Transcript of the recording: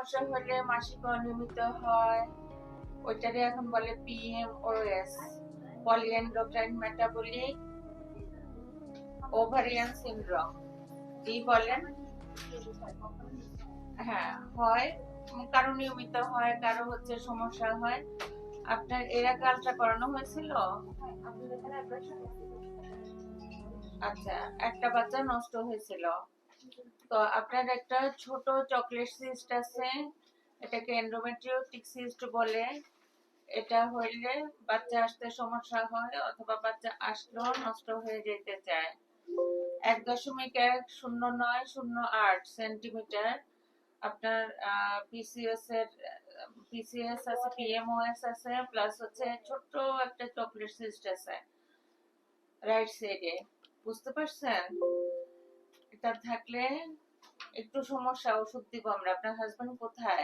সমস্যা হলে মাসিক অনিয়মিত হয়, ওইটারে এখন বলে PMOS, পলিএন্ডোক্রাইন মেটাবলিক ওভারিয়ান সিনড্রোম। জি বলেন। হ্যাঁ হয়, কারো নিয়মিত হয়, কারো হচ্ছে সমস্যা হয়। আপনার এর আগে আলট্রা করানো হয়েছিল? আচ্ছা, একটা বাচ্চা নষ্ট হয়েছিল। তো আপনার একটা ছোট চকলেট সিস্ট আছে, এটাকে এন্ডোমেট্রিওটিক সিস্ট বলে। এটা হইলে বাচ্চা আসতে সমস্যা হয় অথবা বাচ্চা আসলেও নষ্ট হয়ে যেতে চায়। 1.100908 সেন্টিমিটার আপনার পিসিএস আছে, PMOS আছে, প্লাস হচ্ছে ছোট্ট একটা চকলেট সিস্ট আছে রাইট সাইডে। বুঝতে পারছেন? এটা থাকলে একটু সমস্যা, ওষুধ দিব আমরা। আপনার হাজবেন্ড কোথায়?